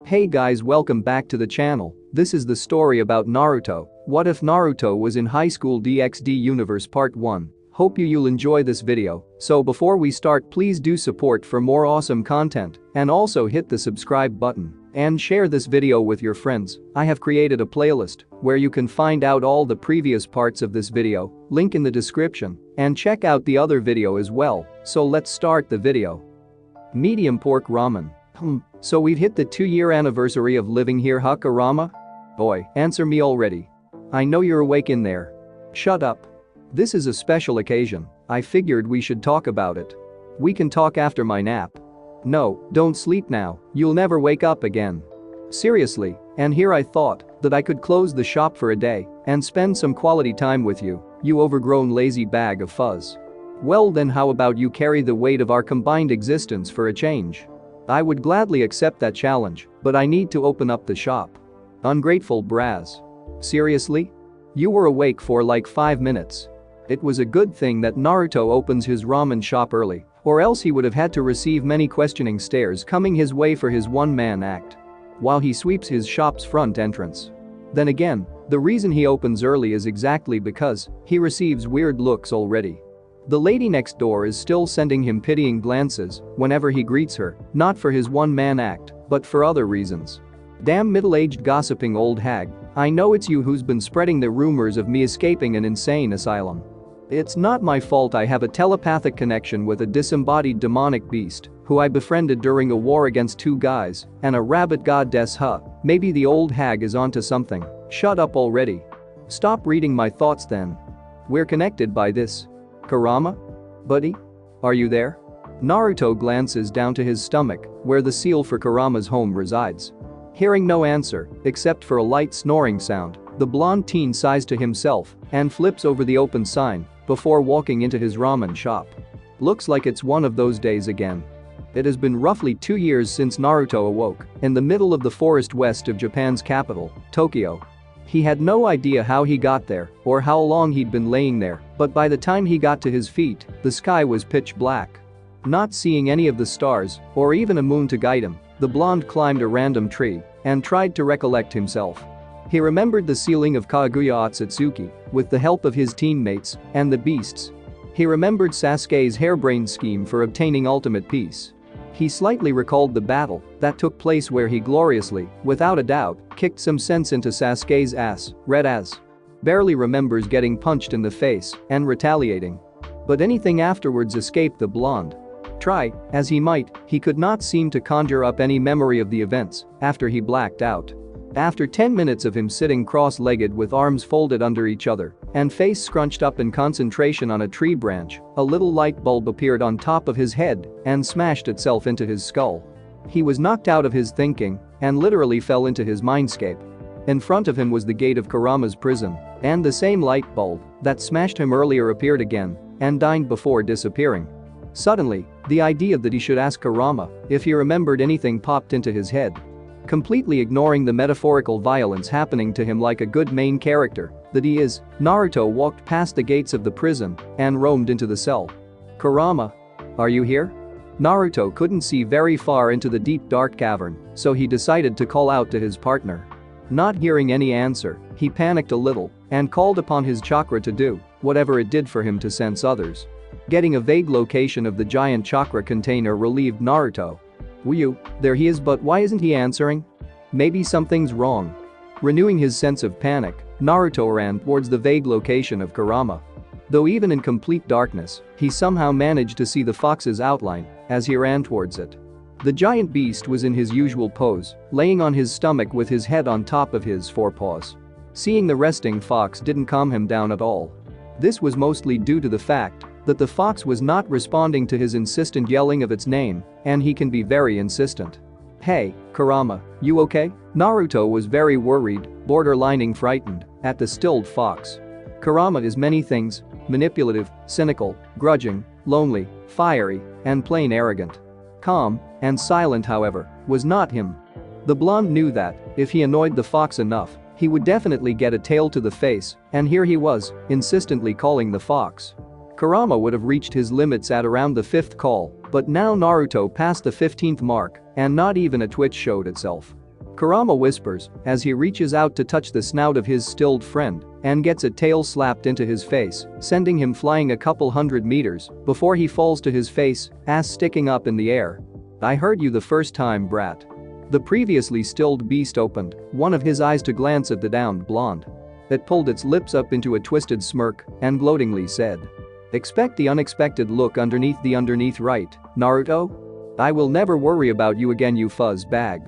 Hey guys, welcome back to the channel. This is the story about Naruto. What if Naruto was in high school DXD universe part 1. Hope you'll enjoy this video. So before we start, please do support for more awesome content and also hit the subscribe button and share this video with your friends. I have created a playlist where you can find out all the previous parts of this video, link in the description, and check out the other video as well. So let's start the video. Medium pork ramen. So we've hit the 2-year anniversary of living here, huh, Kurama? Boy, answer me already. I know you're awake in there. Shut up. This is a special occasion. I figured we should talk about it. We can talk after my nap. No, don't sleep now, you'll never wake up again. Seriously, and here I thought that I could close the shop for a day and spend some quality time with you, you overgrown lazy bag of fuzz. Well then, how about you carry the weight of our combined existence for a change? I would gladly accept that challenge, but I need to open up the shop. Ungrateful Braz. Seriously? You were awake for like 5 minutes. It was a good thing that Naruto opens his ramen shop early, or else he would have had to receive many questioning stares coming his way for his one-man act while he sweeps his shop's front entrance. Then again, the reason he opens early is exactly because he receives weird looks already. The lady next door is still sending him pitying glances whenever he greets her, not for his one-man act, but for other reasons. Damn middle-aged gossiping old hag, I know it's you who's been spreading the rumors of me escaping an insane asylum. It's not my fault I have a telepathic connection with a disembodied demonic beast who I befriended during a war against 2 guys and a rabbit goddess, huh? Maybe the old hag is onto something. Shut up already. Stop reading my thoughts then. We're connected by this. Kurama? Buddy? Are you there? Naruto glances down to his stomach, where the seal for Kurama's home resides. Hearing no answer, except for a light snoring sound, the blonde teen sighs to himself and flips over the open sign before walking into his ramen shop. Looks like it's one of those days again. It has been roughly 2 years since Naruto awoke in the middle of the forest west of Japan's capital, Tokyo. He had no idea how he got there or how long he'd been laying there, but by the time he got to his feet, the sky was pitch black. Not seeing any of the stars or even a moon to guide him, the blonde climbed a random tree and tried to recollect himself. He remembered the sealing of Kaguya Otsutsuki with the help of his teammates and the beasts. He remembered Sasuke's harebrained scheme for obtaining ultimate peace. He slightly recalled the battle that took place where he gloriously, without a doubt, kicked some sense into Sasuke's ass, red as. Barely remembers getting punched in the face and retaliating. But anything afterwards escaped the blonde. Try as he might, he could not seem to conjure up any memory of the events after he blacked out. After 10 minutes of him sitting cross-legged with arms folded under each other and face scrunched up in concentration on a tree branch, a little light bulb appeared on top of his head and smashed itself into his skull. He was knocked out of his thinking and literally fell into his mindscape. In front of him was the gate of Kurama's prison, and the same light bulb that smashed him earlier appeared again and died before disappearing. Suddenly, the idea that he should ask Kurama if he remembered anything popped into his head. Completely ignoring the metaphorical violence happening to him like a good main character that he is, Naruto walked past the gates of the prison and roamed into the cell. Kurama? Are you here? Naruto couldn't see very far into the deep dark cavern, so he decided to call out to his partner. Not hearing any answer, he panicked a little and called upon his chakra to do whatever it did for him to sense others. Getting a vague location of the giant chakra container relieved Naruto. Whew, there he is, but why isn't he answering? Maybe something's wrong. Renewing his sense of panic, Naruto ran towards the vague location of Kurama. Though even in complete darkness, he somehow managed to see the fox's outline as he ran towards it. The giant beast was in his usual pose, laying on his stomach with his head on top of his forepaws. Seeing the resting fox didn't calm him down at all. This was mostly due to the fact that the fox was not responding to his insistent yelling of its name, and he can be very insistent. Hey, Kurama, you okay? Naruto was very worried, borderlining frightened, at the stilled fox. Kurama is many things: manipulative, cynical, grudging, lonely, fiery, and plain arrogant. Calm and silent, however, was not him. The blonde knew that if he annoyed the fox enough, he would definitely get a tail to the face, and here he was, insistently calling the fox. Kurama would have reached his limits at around the 5th call, but now Naruto passed the 15th mark and not even a twitch showed itself. Kurama whispers as he reaches out to touch the snout of his stilled friend and gets a tail slapped into his face, sending him flying a couple hundred meters before he falls to his face, ass sticking up in the air. "I heard you the first time, brat." The previously stilled beast opened one of his eyes to glance at the downed blonde. It pulled its lips up into a twisted smirk and gloatingly said, "Expect the unexpected look underneath right, Naruto? I will never worry about you again, you fuzz bag."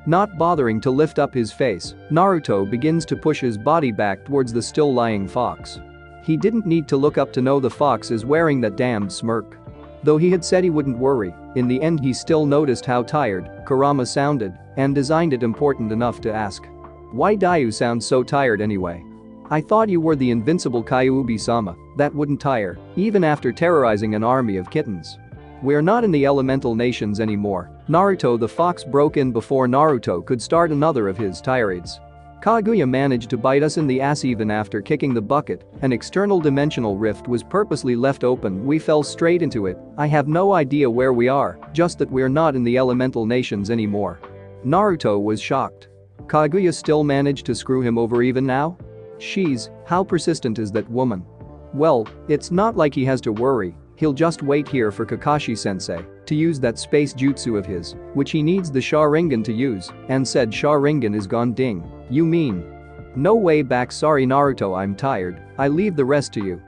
Not bothering to lift up his face, Naruto begins to push his body back towards the still lying fox. He didn't need to look up to know the fox is wearing that damned smirk. Though he had said he wouldn't worry, in the end he still noticed how tired Kurama sounded and designed it important enough to ask. "Why do you sound so tired anyway? I thought you were the invincible Kyuubi-sama that wouldn't tire, even after terrorizing an army of kittens." "We're not in the elemental nations anymore." Naruto the fox broke in before Naruto could start another of his tirades. "Kaguya managed to bite us in the ass even after kicking the bucket. An external dimensional rift was purposely left open, we fell straight into it. I have no idea where we are, just that we're not in the elemental nations anymore." Naruto was shocked. Kaguya still managed to screw him over even now? How persistent is that woman? Well, it's not like he has to worry. He'll just wait here for Kakashi-sensei to use that space jutsu of his, which he needs the Sharingan to use, and said Sharingan is gone. Ding. "You mean? No way back. Sorry Naruto, I'm tired, I leave the rest to you."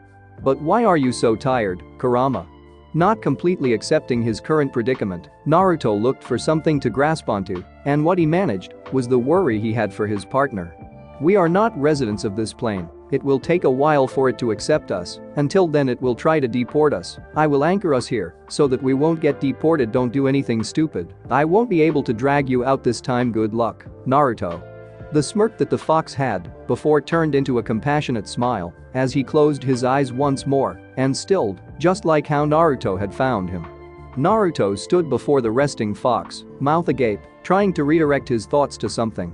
"But why are you so tired, Kurama?" Not completely accepting his current predicament, Naruto looked for something to grasp onto, and what he managed was the worry he had for his partner. "We are not residents of this plane. It will take a while for it to accept us. Until then it will try to deport us. I will anchor us here so that we won't get deported. Don't do anything stupid. I won't be able to drag you out this time. Good luck, Naruto." The smirk that the fox had before turned into a compassionate smile as he closed his eyes once more and stilled, just like how Naruto had found him. Naruto stood before the resting fox, mouth agape, trying to redirect his thoughts to something.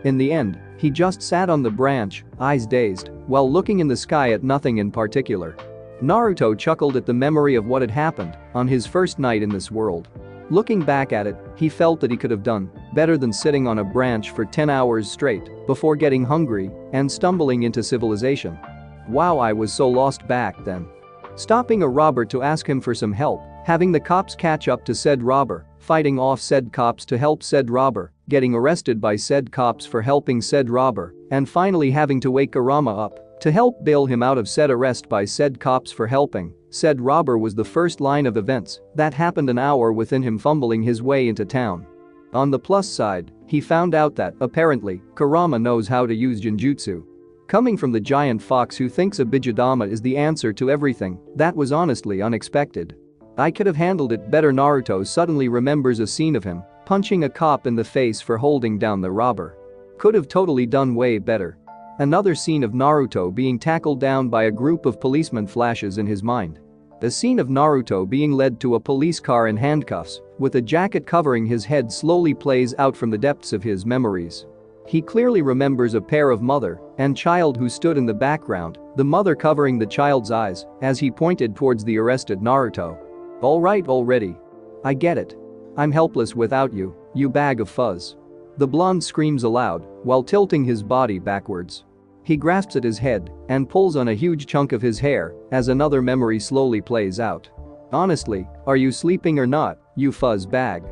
In the end, he just sat on the branch, eyes dazed, while looking in the sky at nothing in particular. Naruto chuckled at the memory of what had happened on his first night in this world. Looking back at it, he felt that he could have done better than sitting on a branch for 10 hours straight before getting hungry and stumbling into civilization. Wow, I was so lost back then. Stopping a robber to ask him for some help, having the cops catch up to said robber, fighting off said cops to help said robber, getting arrested by said cops for helping said robber, and finally having to wake Kurama up to help bail him out of said arrest by said cops for helping said robber was the first line of events that happened an hour within him fumbling his way into town. On the plus side, he found out that, apparently, Kurama knows how to use Genjutsu. Coming from the giant fox who thinks a Bijudama is the answer to everything, that was honestly unexpected. "I could have handled it better." Naruto suddenly remembers a scene of him punching a cop in the face for holding down the robber. Could have totally done way better. Another scene of Naruto being tackled down by a group of policemen flashes in his mind. The scene of Naruto being led to a police car in handcuffs, with a jacket covering his head, slowly plays out from the depths of his memories. He clearly remembers a pair of mother and child who stood in the background, the mother covering the child's eyes as he pointed towards the arrested Naruto. "All right already. I get it. I'm helpless without you, you bag of fuzz." The blonde screams aloud while tilting his body backwards. He grasps at his head and pulls on a huge chunk of his hair as another memory slowly plays out. "Honestly, are you sleeping or not, you fuzz bag?"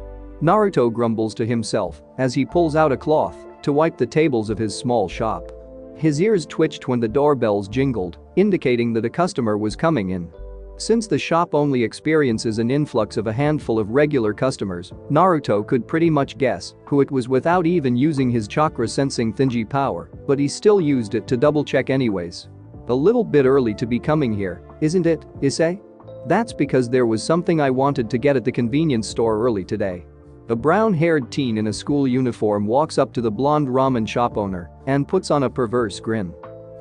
Naruto grumbles to himself as he pulls out a cloth to wipe the tables of his small shop. His ears twitched when the doorbells jingled, indicating that a customer was coming in. Since the shop only experiences an influx of a handful of regular customers, Naruto could pretty much guess who it was without even using his chakra sensing thingy power, but he still used it to double check anyways. "A little bit early to be coming here, isn't it, Issei?" "That's because there was something I wanted to get at the convenience store early today." A brown-haired teen in a school uniform walks up to the blonde ramen shop owner and puts on a perverse grin.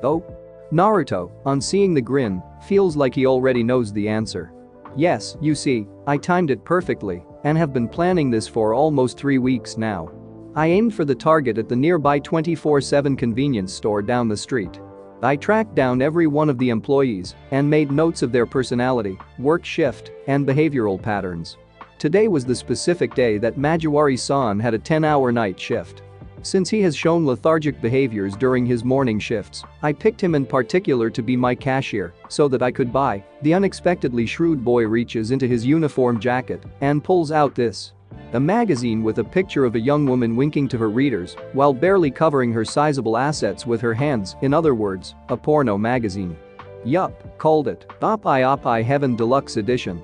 "Oh?" Naruto, on seeing the grin, feels like he already knows the answer. "Yes, you see, I timed it perfectly and have been planning this for almost 3 weeks now. I aimed for the target at the nearby 24/7 convenience store down the street. I tracked down every one of the employees and made notes of their personality, work shift, and behavioral patterns. Today was the specific day that Majiwari-san had a 10-hour night shift. Since he has shown lethargic behaviors during his morning shifts, I picked him in particular to be my cashier so that I could buy. The unexpectedly shrewd boy reaches into his uniform jacket and pulls out this. A magazine with a picture of a young woman winking to her readers while barely covering her sizable assets with her hands, in other words, a porno magazine. Yup, called it Oppai Heaven Deluxe Edition.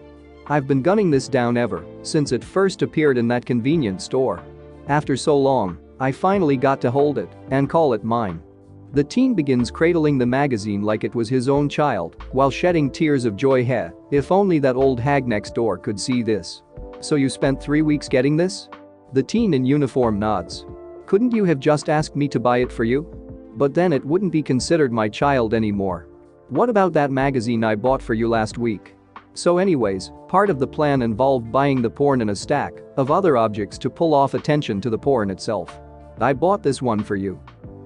I've been gunning this down ever since it first appeared in that convenience store. After so long, I finally got to hold it and call it mine. The teen begins cradling the magazine like it was his own child while shedding tears of joy. If only that old hag next door could see this. So you spent 3 weeks getting this? The teen in uniform nods. Couldn't you have just asked me to buy it for you? But then it wouldn't be considered my child anymore. What about that magazine I bought for you last week? So anyways, part of the plan involved buying the porn and a stack of other objects to pull off attention to the porn itself. I bought this one for you.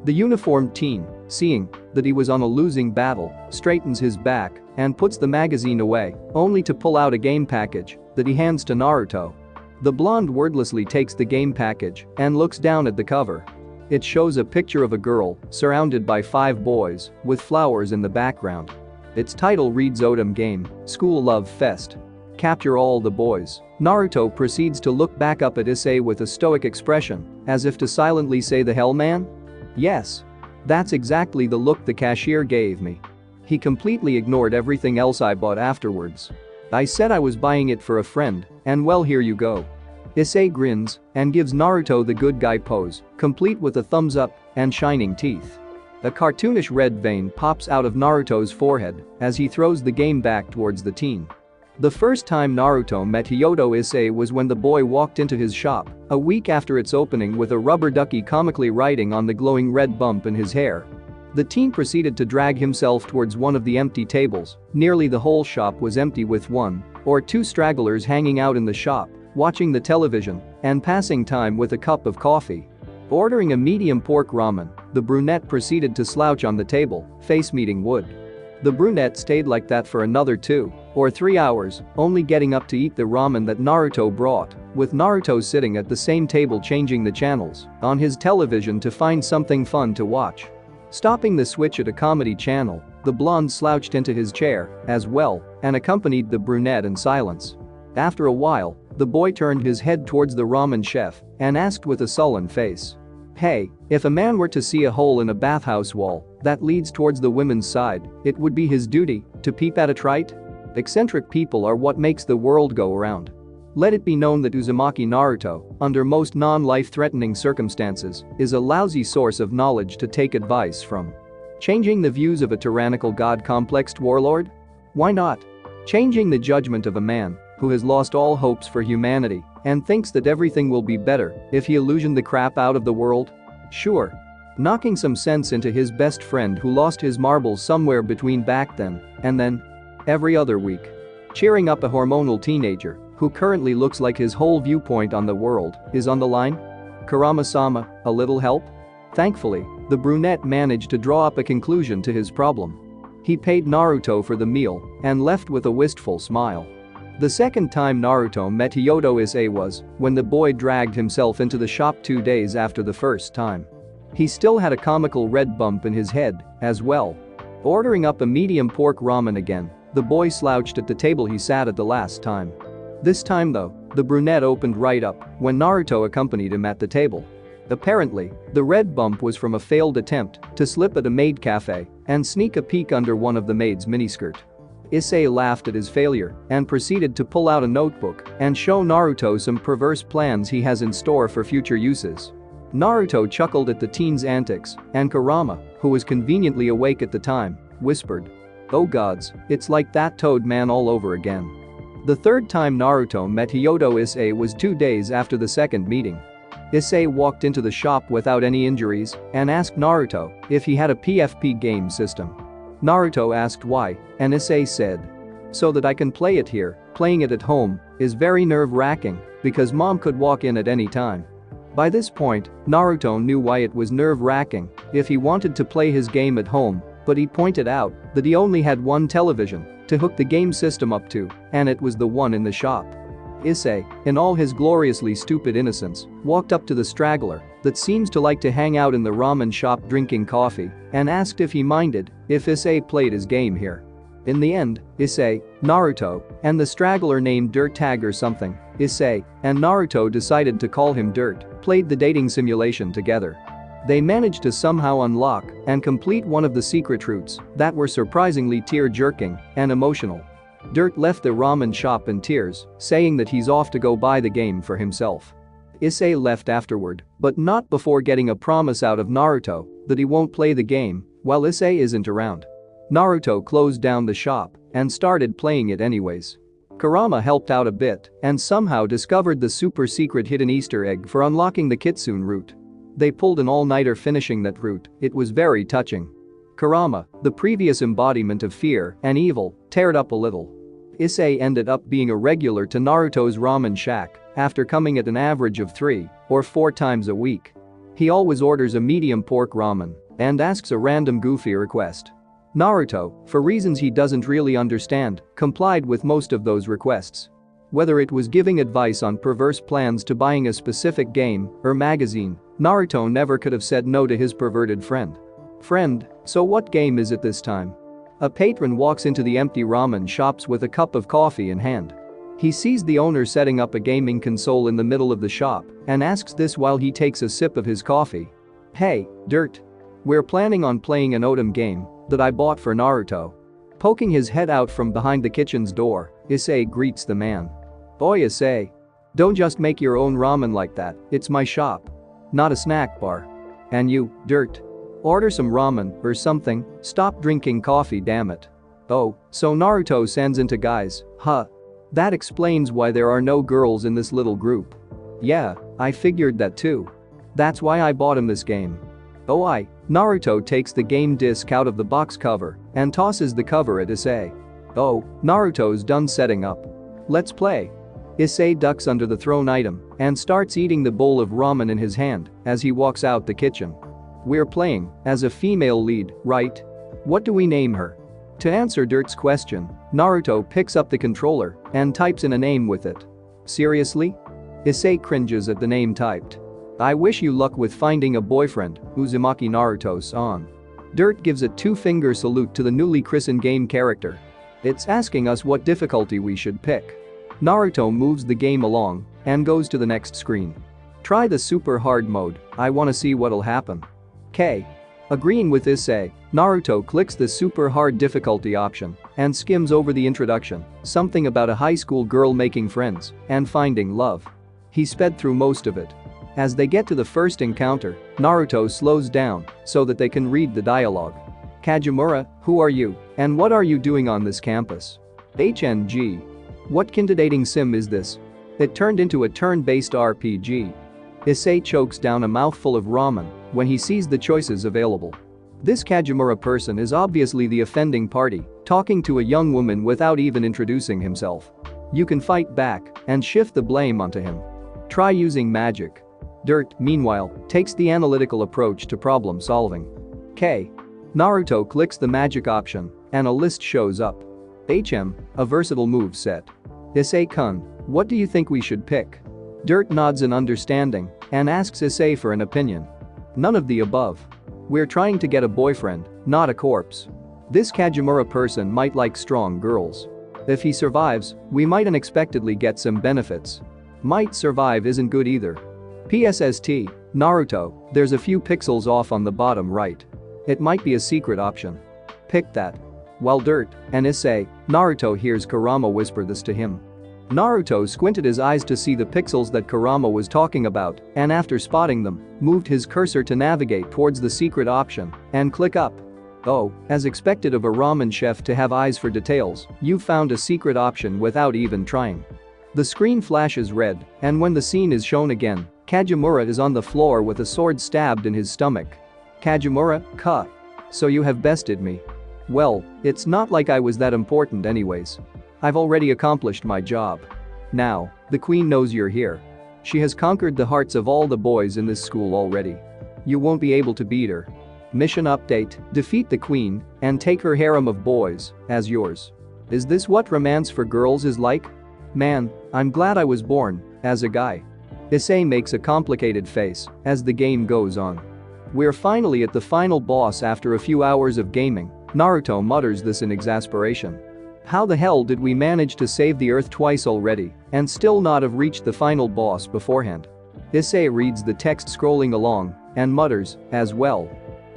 The uniformed teen, seeing that he was on a losing battle, straightens his back and puts the magazine away, only to pull out a game package that he hands to Naruto. The blonde wordlessly takes the game package and looks down at the cover. It shows a picture of a girl surrounded by 5 boys with flowers in the background. Its title reads Odom Game, School Love Fest. Capture all the boys. Naruto proceeds to look back up at Issei with a stoic expression, as if to silently say, "The hell, man?" Yes. That's exactly the look the cashier gave me. He completely ignored everything else I bought afterwards. I said I was buying it for a friend, and well, here you go. Issei grins and gives Naruto the good guy pose, complete with a thumbs up and shining teeth. A cartoonish red vein pops out of Naruto's forehead as he throws the game back towards the teen. The first time Naruto met Hyodo Issei was when the boy walked into his shop a week after its opening with a rubber ducky comically riding on the glowing red bump in his hair. The teen proceeded to drag himself towards one of the empty tables. Nearly the whole shop was empty with 1 or 2 stragglers hanging out in the shop, watching the television and passing time with a cup of coffee. Ordering a medium pork ramen, the brunette proceeded to slouch on the table, face meeting wood. The brunette stayed like that for another 2 or 3 hours, only getting up to eat the ramen that Naruto brought, with Naruto sitting at the same table changing the channels on his television to find something fun to watch. Stopping the switch at a comedy channel, the blonde slouched into his chair as well and accompanied the brunette in silence. After a while, the boy turned his head towards the ramen chef and asked with a sullen face, "Hey, if a man were to see a hole in a bathhouse wall that leads towards the women's side, it would be his duty to peep at it, right? Eccentric people are what makes the world go around." Let it be known that Uzumaki Naruto, under most non-life-threatening circumstances, is a lousy source of knowledge to take advice from. Changing the views of a tyrannical god-complexed warlord? Why not? Changing the judgment of a man who has lost all hopes for humanity and thinks that everything will be better if he illusioned the crap out of the world? Sure. Knocking some sense into his best friend who lost his marbles somewhere between back then and then. Every other week. Cheering up a hormonal teenager who currently looks like his whole viewpoint on the world is on the line? Kurama-sama, a little help? Thankfully, the brunette managed to draw up a conclusion to his problem. He paid Naruto for the meal and left with a wistful smile. The second time Naruto met Hyodo Issei was when the boy dragged himself into the shop 2 days after the first time. He still had a comical red bump in his head as well. Ordering up a medium pork ramen again, the boy slouched at the table he sat at the last time. This time though, the brunette opened right up when Naruto accompanied him at the table. Apparently, the red bump was from a failed attempt to slip at a maid cafe and sneak a peek under one of the maid's miniskirt. Issei laughed at his failure and proceeded to pull out a notebook and show Naruto some perverse plans he has in store for future uses. Naruto chuckled at the teen's antics, and Kurama, who was conveniently awake at the time, whispered, "Oh gods, it's like that toad man all over again." The third time Naruto met Hyodo Issei was 2 days after the second meeting. Issei walked into the shop without any injuries and asked Naruto if he had a PFP game system. Naruto asked why, and Issei said, "So that I can play it here. Playing it at home is very nerve-wracking because mom could walk in at any time." By this point, Naruto knew why it was nerve-wracking if he wanted to play his game at home, but he pointed out that he only had one television to hook the game system up to, and it was the one in the shop. Issei, in all his gloriously stupid innocence, walked up to the straggler that seems to like to hang out in the ramen shop drinking coffee and asked if he minded if Issei played his game here. In the end, Issei, Naruto, and the straggler named Dirt Tag or something, Issei and Naruto decided to call him Dirt, played the dating simulation together. They managed to somehow unlock and complete one of the secret routes that were surprisingly tear-jerking and emotional. Dirt left the ramen shop in tears, saying that he's off to go buy the game for himself. Issei left afterward, but not before getting a promise out of Naruto that he won't play the game while Issei isn't around. Naruto closed down the shop and started playing it anyways. Kurama helped out a bit and somehow discovered the super secret hidden Easter egg for unlocking the Kitsune route. They pulled an all-nighter finishing that route. It was very touching. Kurama, the previous embodiment of fear and evil, teared up a little. Issei ended up being a regular to Naruto's ramen shack after coming at an average of 3 or 4 times a week. He always orders a medium pork ramen and asks a random goofy request. Naruto, for reasons he doesn't really understand, complied with most of those requests. Whether it was giving advice on perverse plans to buying a specific game or magazine, Naruto never could have said no to his perverted friend. "Friend, so what game is it this time?" A patron walks into the empty ramen shops with a cup of coffee in hand. He sees the owner setting up a gaming console in the middle of the shop and asks this while he takes a sip of his coffee. "Hey, Dirt. We're planning on playing an Odom game that I bought for Naruto." Poking his head out from behind the kitchen's door, Issei greets the man. "Oi Issei. Don't just make your own ramen like that, it's my shop. Not a snack bar. And you, Dirt. Order some ramen or something, stop drinking coffee damn it." "Oh, so Naruto sends into guys, huh? That explains why there are no girls in this little group." "Yeah, I figured that too. That's why I bought him this game." "Oh Naruto takes the game disc out of the box cover and tosses the cover at Issei. "Oh, Naruto's done setting up. Let's play." Issei ducks under the thrown item and starts eating the bowl of ramen in his hand as he walks out the kitchen. "We're playing as a female lead, right? What do we name her?" To answer Dirt's question, Naruto picks up the controller and types in a name with it. "Seriously?" Issei cringes at the name typed. "I wish you luck with finding a boyfriend, Uzumaki Naruto-san." Dirt gives a 2-finger salute to the newly christened game character. It's asking us what difficulty we should pick. Naruto moves the game along and goes to the next screen. "Try the super hard mode, I wanna see what'll happen." K. Agreeing with Issei, Naruto clicks the super hard difficulty option and skims over the introduction, something about a high school girl making friends and finding love. He sped through most of it. As they get to the first encounter, Naruto slows down so that they can read the dialogue. "Kajimura, who are you, and what are you doing on this campus?" "HNG. What kind of dating sim is this? It turned into a turn-based RPG." Issei chokes down a mouthful of ramen when he sees the choices available. This Kajimura person is obviously the offending party, talking to a young woman without even introducing himself. You can fight back and shift the blame onto him. Try using magic. Dirt, meanwhile, takes the analytical approach to problem solving. K. Naruto clicks the magic option and a list shows up. HM, a versatile move set. Issei-kun, what do you think we should pick? Dirt nods in understanding and asks Issei for an opinion. None of the above. We're trying to get a boyfriend, not a corpse. This Kajimura person might like strong girls. If he survives, we might unexpectedly get some benefits. Might survive isn't good either. PSST, Naruto, there's a few pixels off on the bottom right. It might be a secret option. Pick that. While Dirt and Issei, Naruto hears Kurama whisper this to him. Naruto squinted his eyes to see the pixels that Kurama was talking about and after spotting them, moved his cursor to navigate towards the secret option and click up. Oh, as expected of a ramen chef to have eyes for details, you found a secret option without even trying. The screen flashes red, and when the scene is shown again, Kajimura is on the floor with a sword stabbed in his stomach. Kajimura, so you have bested me. Well, it's not like I was that important anyways. I've already accomplished my job. Now, the queen knows you're here. She has conquered the hearts of all the boys in this school already. You won't be able to beat her. Mission update, defeat the queen and take her harem of boys as yours. Is this what romance for girls is like? Man, I'm glad I was born as a guy. Issei makes a complicated face as the game goes on. We're finally at the final boss after a few hours of gaming. Naruto mutters this in exasperation. How the hell did we manage to save the earth twice already and still not have reached the final boss beforehand? Issei reads the text scrolling along and mutters, as well.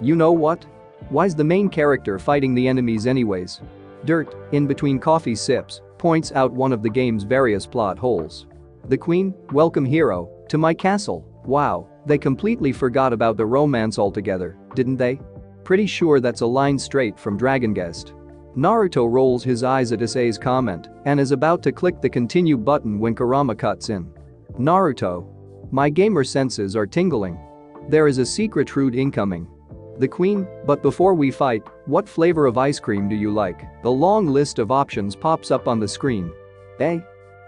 You know what? Why's the main character fighting the enemies anyways? Dirt, in between coffee sips, points out one of the game's various plot holes. The queen, welcome hero, to my castle. Wow, they completely forgot about the romance altogether, didn't they? Pretty sure that's a line straight from Dragon Guest. Naruto rolls his eyes at Issei's comment and is about to click the continue button when Kurama cuts in. Naruto. My gamer senses are tingling. There is a secret route incoming. The queen, but before we fight, what flavor of ice cream do you like? The long list of options pops up on the screen.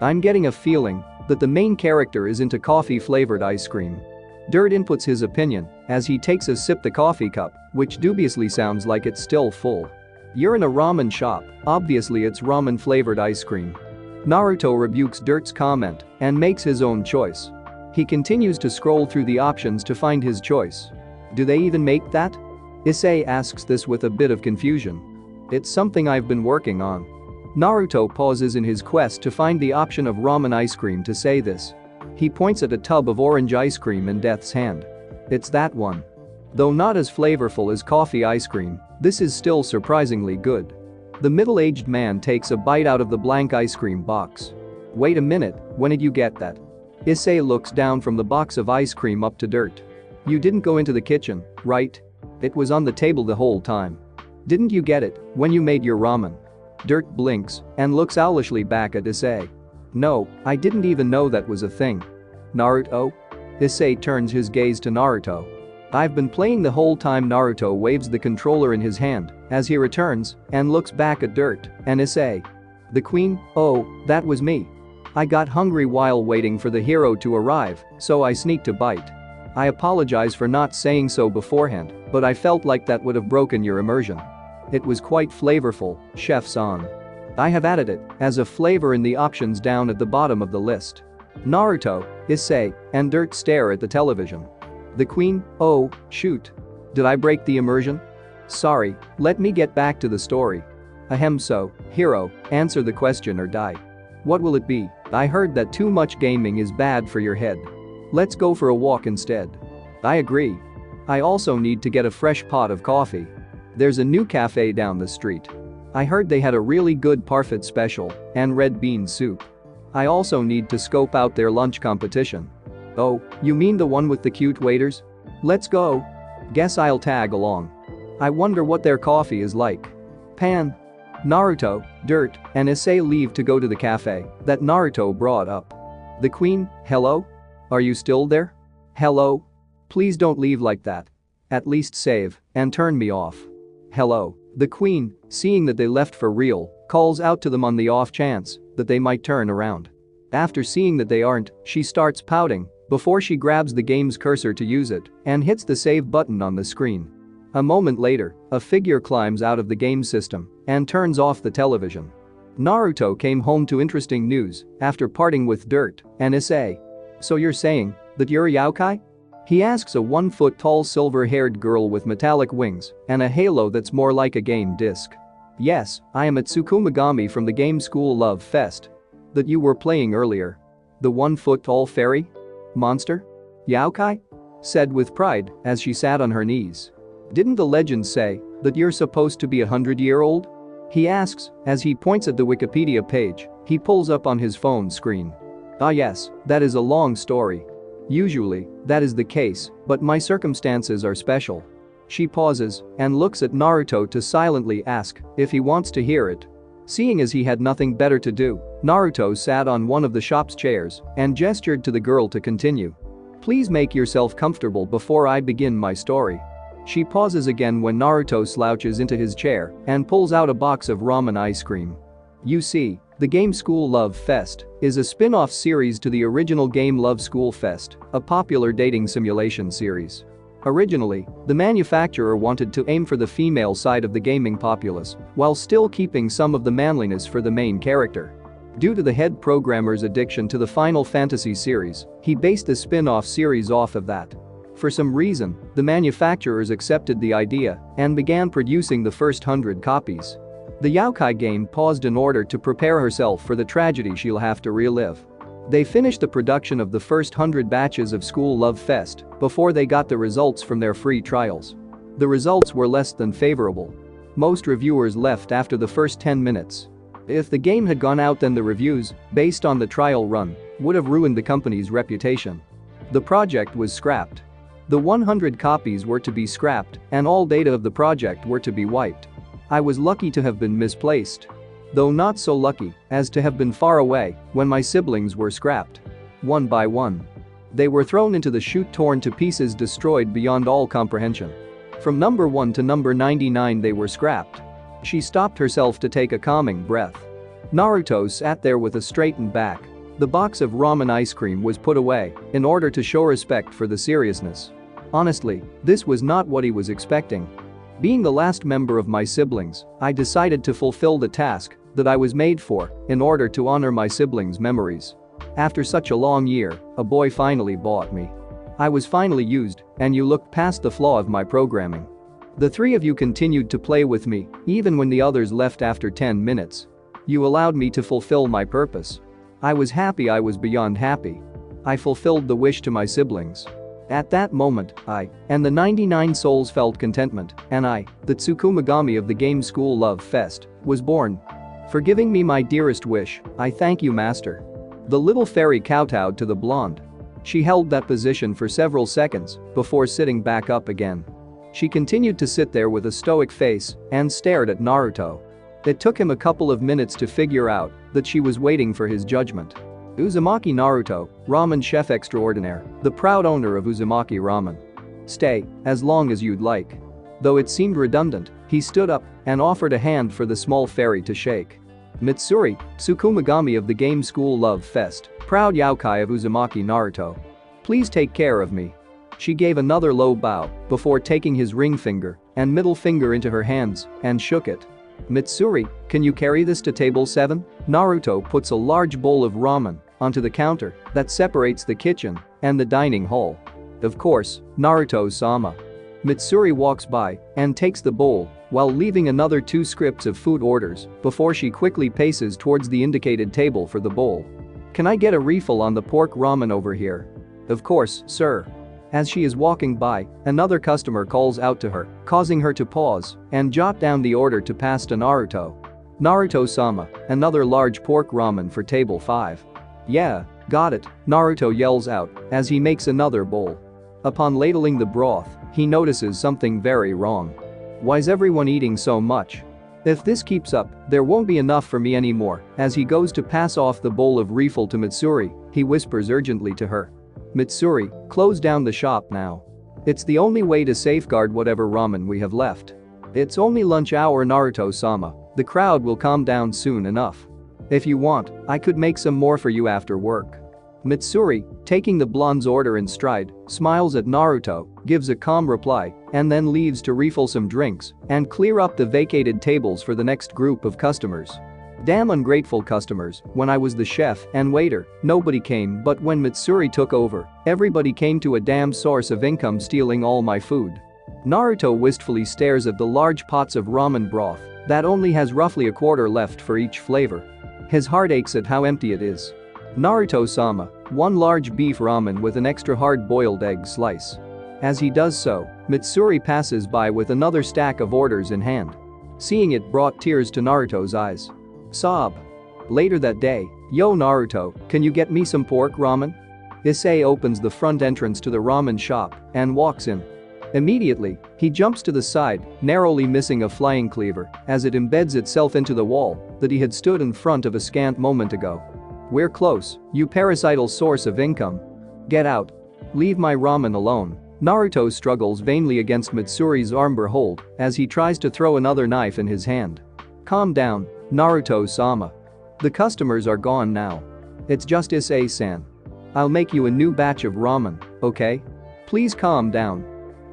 I'm getting a feeling that the main character is into coffee-flavored ice cream. Dirt inputs his opinion as he takes a sip the coffee cup, which dubiously sounds like it's still full. You're in a ramen shop, obviously it's ramen-flavored ice cream. Naruto rebukes Dirt's comment and makes his own choice. He continues to scroll through the options to find his choice. Do they even make that? Issei asks this with a bit of confusion. It's something I've been working on. Naruto pauses in his quest to find the option of ramen ice cream to say this. He points at a tub of orange ice cream in Death's hand. It's that one. Though not as flavorful as coffee ice cream, this is still surprisingly good. The middle-aged man takes a bite out of the blank ice cream box. Wait a minute, when did you get that? Issei looks down from the box of ice cream up to Dirt. You didn't go into the kitchen, right? It was on the table the whole time. Didn't you get it when you made your ramen? Dirt blinks and looks owlishly back at Issei. No, I didn't even know that was a thing. Naruto? Issei turns his gaze to Naruto. I've been playing the whole time. Naruto waves the controller in his hand as he returns and looks back at Dirt and Issei. The queen? Oh, that was me. I got hungry while waiting for the hero to arrive, so I sneaked a bite. I apologize for not saying so beforehand, but I felt like that would have broken your immersion. It was quite flavorful, chef-san. I have added it as a flavor in the options down at the bottom of the list. Naruto, Issei, and Dirt stare at the television. The queen? Oh, shoot. Did I break the immersion? Sorry, let me get back to the story. Ahem, so, hero, answer the question or die. What will it be? I heard that too much gaming is bad for your head. Let's go for a walk instead. I agree. I also need to get a fresh pot of coffee. There's a new cafe down the street. I heard they had a really good parfait special and red bean soup. I also need to scope out their lunch competition. Oh, you mean the one with the cute waiters? Let's go. Guess I'll tag along. I wonder what their coffee is like. Pan. Naruto, Dirt, and Issei leave to go to the cafe that Naruto brought up. The queen, hello? Are you still there? Hello? Please don't leave like that. At least save and turn me off. Hello. The queen, seeing that they left for real, calls out to them on the off chance that they might turn around. After seeing that they aren't, she starts pouting before she grabs the game's cursor to use it and hits the save button on the screen. A moment later, a figure climbs out of the game system and turns off the television. Naruto came home to interesting news after parting with Dirt and Issei. So you're saying that you're a yokai? He asks a 1-foot-tall silver-haired girl with metallic wings and a halo that's more like a game disc. Yes, I am at Tsukumagami from the game school Love Fest that you were playing earlier. The 1-foot-tall fairy? Monster? Yokai? Said with pride as she sat on her knees. Didn't the legend say that you're supposed to be 100-year-old? He asks as he points at the Wikipedia page he pulls up on his phone screen. Ah yes, that is a long story. Usually, that is the case, but my circumstances are special. She pauses and looks at Naruto to silently ask if he wants to hear it. Seeing as he had nothing better to do, Naruto sat on one of the shop's chairs and gestured to the girl to continue. Please make yourself comfortable before I begin my story. She pauses again when Naruto slouches into his chair and pulls out a box of ramen ice cream. You see, the Game School Love Fest is a spin-off series to the original Game Love School Fest, a popular dating simulation series. Originally, the manufacturer wanted to aim for the female side of the gaming populace while still keeping some of the manliness for the main character. Due to the head programmer's addiction to the Final Fantasy series, he based the spin-off series off of that. For some reason, the manufacturers accepted the idea and began producing the first 100 copies. The Yokai game paused in order to prepare herself for the tragedy she'll have to relive. They finished the production of the first 100 batches of School Love Fest before they got the results from their free trials. The results were less than favorable. Most reviewers left after the first 10 minutes. If the game had gone out, then the reviews, based on the trial run, would have ruined the company's reputation. The project was scrapped. The 100 copies were to be scrapped and all data of the project were to be wiped. I was lucky to have been misplaced. Though not so lucky as to have been far away when my siblings were scrapped. One by one. They were thrown into the chute, torn to pieces, destroyed beyond all comprehension. From number 1 to number 99 they were scrapped. She stopped herself to take a calming breath. Naruto sat there with a straightened back. The box of ramen ice cream was put away in order to show respect for the seriousness. Honestly, this was not what he was expecting. Being the last member of my siblings, I decided to fulfill the task that I was made for in order to honor my siblings' memories. After such a long year, a boy finally bought me. I was finally used, and you looked past the flaw of my programming. The three of you continued to play with me, even when the others left after 10 minutes. You allowed me to fulfill my purpose. I was happy, I was beyond happy. I fulfilled the wish to my siblings. At that moment, I and the 99 souls felt contentment, and I, the Tsukumagami of the game School Love Fest, was born. For giving me my dearest wish, I thank you, Master. The little fairy kowtowed to the blonde. She held that position for several seconds before sitting back up again. She continued to sit there with a stoic face and stared at Naruto. It took him a couple of minutes to figure out that she was waiting for his judgment. Uzumaki Naruto, ramen chef extraordinaire, the proud owner of Uzumaki Ramen. Stay as long as you'd like. Though it seemed redundant, he stood up and offered a hand for the small fairy to shake. Mitsuri, Tsukumagami of the game School Love Fest, proud yokai of Uzumaki Naruto. Please take care of me. She gave another low bow before taking his ring finger and middle finger into her hands and shook it. Mitsuri, can you carry this to table 7? Naruto puts a large bowl of ramen onto the counter that separates the kitchen and the dining hall. Of course, Naruto-sama. Mitsuri walks by and takes the bowl while leaving another 2 scripts of food orders before she quickly paces towards the indicated table for the bowl. Can I get a refill on the pork ramen over here? Of course, sir. As she is walking by, another customer calls out to her, causing her to pause and jot down the order to pass to Naruto. Naruto-sama, another large pork ramen for table 5. Yeah, got it, Naruto yells out as he makes another bowl. Upon ladling the broth, he notices something very wrong. Why's everyone eating so much? If this keeps up, there won't be enough for me anymore. As he goes to pass off the bowl of refill to Mitsuri, he whispers urgently to her. Mitsuri, close down the shop now. It's the only way to safeguard whatever ramen we have left. It's only lunch hour, Naruto-sama. The crowd will calm down soon enough. If you want, I could make some more for you after work. Mitsuri, taking the blonde's order in stride, smiles at Naruto, gives a calm reply, and then leaves to refill some drinks and clear up the vacated tables for the next group of customers. Damn ungrateful customers, when I was the chef and waiter, nobody came, but when Mitsuri took over, everybody came to a damn source of income, stealing all my food. Naruto wistfully stares at the large pots of ramen broth that only has roughly a quarter left for each flavor. His heart aches at how empty it is. Naruto-sama, 1 large beef ramen with an extra hard-boiled egg slice. As he does so, Mitsuri passes by with another stack of orders in hand. Seeing it brought tears to Naruto's eyes. Sob. Later that day, yo Naruto, can you get me some pork ramen? Issei opens the front entrance to the ramen shop and walks in. Immediately, he jumps to the side, narrowly missing a flying cleaver as it embeds itself into the wall that he had stood in front of a scant moment ago. We're close, you parasital source of income. Get out. Leave my ramen alone. Naruto struggles vainly against Mitsuri's armbar hold as he tries to throw another knife in his hand. Calm down, Naruto-sama. The customers are gone now. It's just Issei-san. I'll make you a new batch of ramen, okay? Please calm down.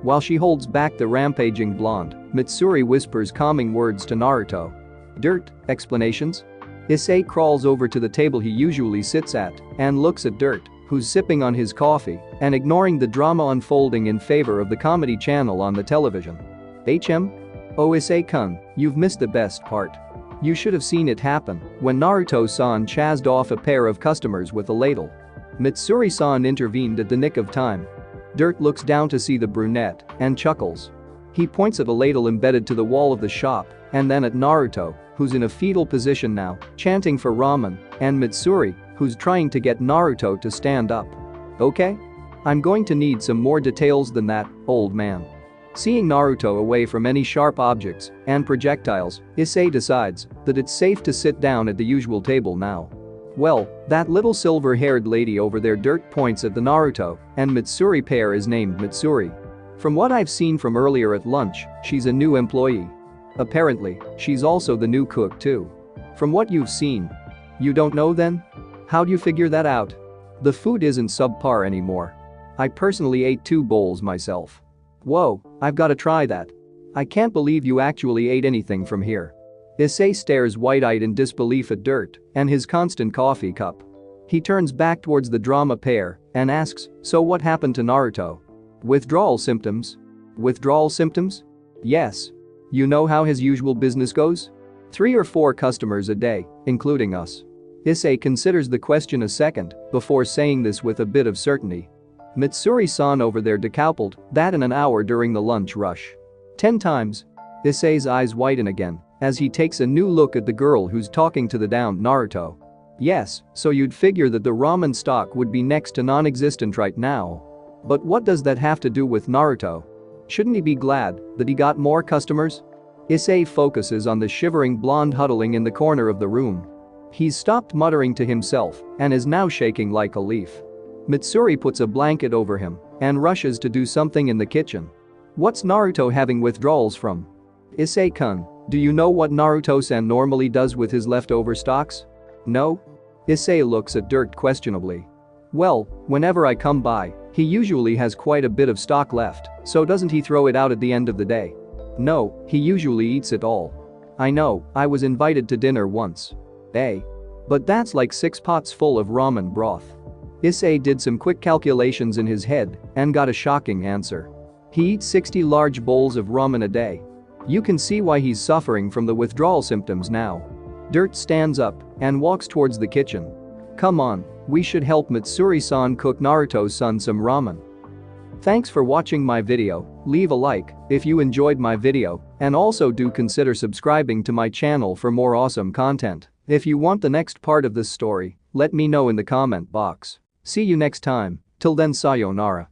While she holds back the rampaging blonde, Mitsuri whispers calming words to Naruto. Dirt, explanations? Issei crawls over to the table he usually sits at and looks at Dirt, who's sipping on his coffee and ignoring the drama unfolding in favor of the comedy channel on the television. Oh Issei-kun, you've missed the best part. You should have seen it happen when Naruto-san chased off a pair of customers with a ladle. Mitsuri-san intervened at the nick of time. Dirt looks down to see the brunette and chuckles. He points at a ladle embedded to the wall of the shop and then at Naruto, who's in a fetal position now, chanting for ramen, and Mitsuri, who's trying to get Naruto to stand up. Okay? I'm going to need some more details than that, old man. Seeing Naruto away from any sharp objects and projectiles, Issei decides that it's safe to sit down at the usual table now. Well, that little silver-haired lady over there. Dirt points at the Naruto and Mitsuri pair is named Mitsuri. From what I've seen from earlier at lunch, she's a new employee. Apparently, she's also the new cook too. From what you've seen. You don't know then? How'd you figure that out? The food isn't subpar anymore. I personally ate 2 bowls myself. Whoa, I've gotta try that. I can't believe you actually ate anything from here. Issei stares wide-eyed in disbelief at Dirt and his constant coffee cup. He turns back towards the drama pair and asks, so what happened to Naruto? Withdrawal symptoms? Withdrawal symptoms? Yes. You know how his usual business goes? 3 or 4 customers a day, including us. Issei considers the question a second before saying this with a bit of certainty. Mitsuri-san over there decoupled that in an hour during the lunch rush. 10 times. Issei's eyes widen again as he takes a new look at the girl who's talking to the downed Naruto. Yes, so you'd figure that the ramen stock would be next to non-existent right now. But what does that have to do with Naruto? Shouldn't he be glad that he got more customers? Issei focuses on the shivering blonde huddling in the corner of the room. He's stopped muttering to himself and is now shaking like a leaf. Mitsuri puts a blanket over him and rushes to do something in the kitchen. What's Naruto having withdrawals from? Issei-kun, do you know what Naruto-san normally does with his leftover stocks? No? Issei looks at Dirt questionably. Well, whenever I come by, he usually has quite a bit of stock left, so doesn't he throw it out at the end of the day? No, he usually eats it all. I know, I was invited to dinner once. But that's like 6 pots full of ramen broth. Issei did some quick calculations in his head and got a shocking answer. He eats 60 large bowls of ramen a day. You can see why he's suffering from the withdrawal symptoms now. Dirt stands up and walks towards the kitchen. Come on, we should help Mitsuri-san cook Naruto-san some ramen. Thanks for watching my video. Leave a like if you enjoyed my video and also do consider subscribing to my channel for more awesome content. If you want the next part of this story, let me know in the comment box. See you next time. Till then, sayonara.